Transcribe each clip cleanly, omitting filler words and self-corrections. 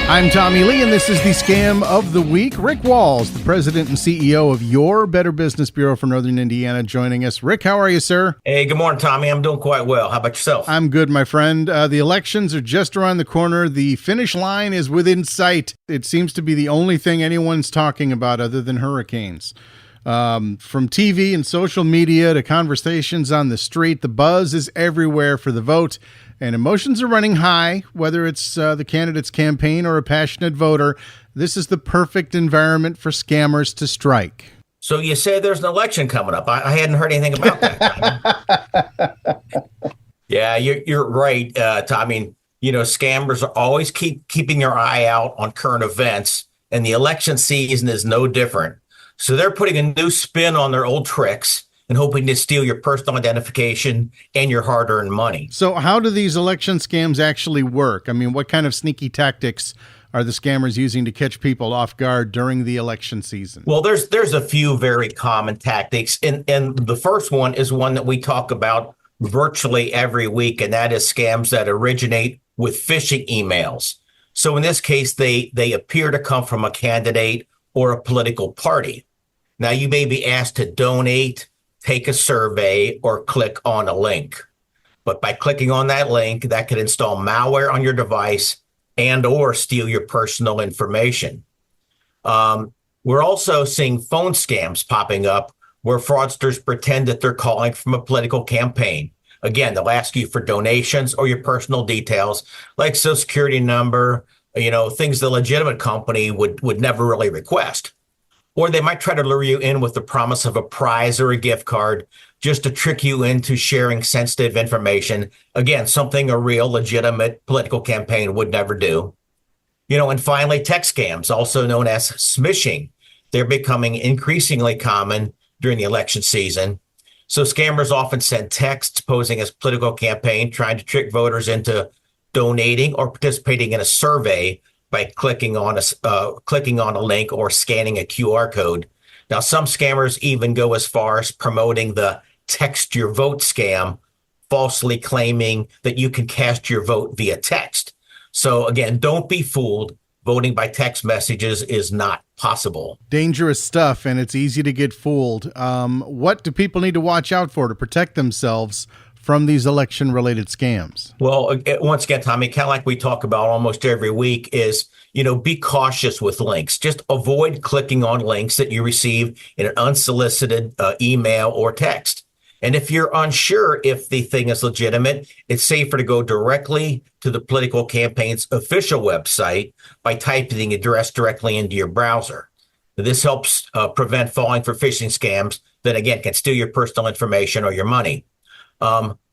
I'm Tommie Lee, and this is the Scam of the Week. Rick Walz, the president and CEO of Your Better Business Bureau for Northern Indiana, joining us. Rick, how are you, sir? Hey, good morning, Tommie. I'm doing quite well. How about yourself? I'm good, my friend. The elections are just around the corner. The finish line is within sight. It seems to be the only thing anyone's talking about other than hurricanes. From TV and social media to conversations on the street, the buzz is everywhere for the vote. And emotions are running high, whether it's the candidate's campaign or a passionate voter. This is the perfect environment for scammers to strike. So you said there's an election coming up. I hadn't heard anything about that. Yeah, you're right, Tommy. You know, scammers are always keeping their eye out on current events, and the election season is no different. So they're putting a new spin on their old tricks and hoping to steal your personal identification and your hard-earned money. So how do these election scams actually work? I mean, what kind of sneaky tactics are the scammers using to catch people off guard during the election season? Well, there's a few very common tactics, and the first one is one that we talk about virtually every week, and that is scams that originate with phishing emails. So in this case, they appear to come from a candidate or a political party. Now, you may be asked to donate, take a survey, or click on a link. But by clicking on that link, that could install malware on your device and or steal your personal information. We're also seeing phone scams popping up where fraudsters pretend that they're calling from a political campaign. Again, they'll ask you for donations or your personal details, like Social Security number, things the legitimate company would never really request. Or they might try to lure you in with the promise of a prize or a gift card just to trick you into sharing sensitive information. Again, something a real legitimate political campaign would never do. And finally, text scams, also known as smishing. They're becoming increasingly common during the election season. So scammers often send texts posing as political campaign, trying to trick voters into donating or participating in a survey by clicking on a link or scanning a QR code. Now, some scammers even go as far as promoting the text your vote scam, falsely claiming that you can cast your vote via text. So again, don't be fooled. Voting by text messages is not possible. Dangerous stuff, and it's easy to get fooled. What do people need to watch out for to protect themselves from these election-related scams? Well, once again, Tommy, kind of like we talk about almost every week is, be cautious with links. Just avoid clicking on links that you receive in an unsolicited email or text. And if you're unsure if the thing is legitimate, it's safer to go directly to the political campaign's official website by typing the address directly into your browser. This helps prevent falling for phishing scams that, again, can steal your personal information or your money.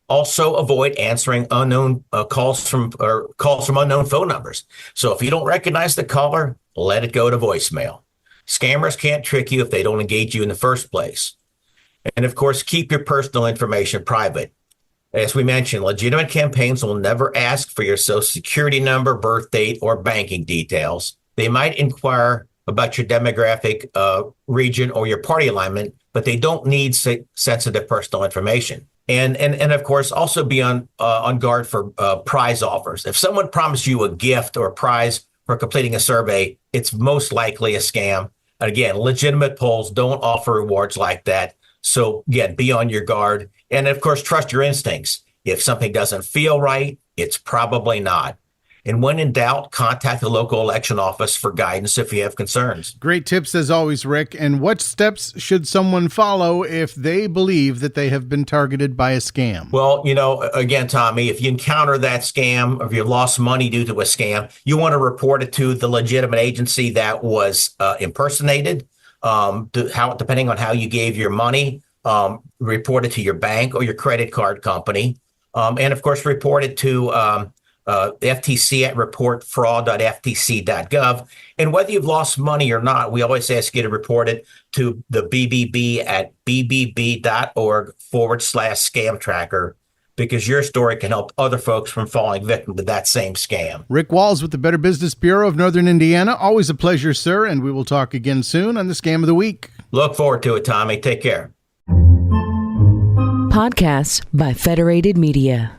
Also avoid answering unknown calls from unknown phone numbers. So if you don't recognize the caller, let it go to voicemail. Scammers can't trick you if they don't engage you in the first place. And of course, keep your personal information private. As we mentioned, legitimate campaigns will never ask for your Social Security number, birth date, or banking details. They might inquire about your demographic region or your party alignment, but they don't need sensitive personal information. And of course, also be on guard for prize offers. If someone promised you a gift or a prize for completing a survey, it's most likely a scam. And again, legitimate polls don't offer rewards like that. So again, be on your guard. And of course, trust your instincts. If something doesn't feel right, it's probably not. And when in doubt, contact the local election office for guidance if you have concerns. Great tips as always, Rick. And what steps should someone follow if they believe that they have been targeted by a scam? Well, again, Tommy, if you encounter that scam or if you lost money due to a scam, you want to report it to the legitimate agency that was impersonated. Depending on how you gave your money, report it to your bank or your credit card company. And of course, report it to the FTC at reportfraud.ftc.gov. And whether you've lost money or not, we always ask you to report it to the BBB at bbb.org/scam tracker, because your story can help other folks from falling victim to that same scam. Rick Walz with the Better Business Bureau of Northern Indiana. Always a pleasure, sir, and we will talk again soon on the Scam of the Week. Look forward to it, Tommy. Take care. Podcasts by Federated Media.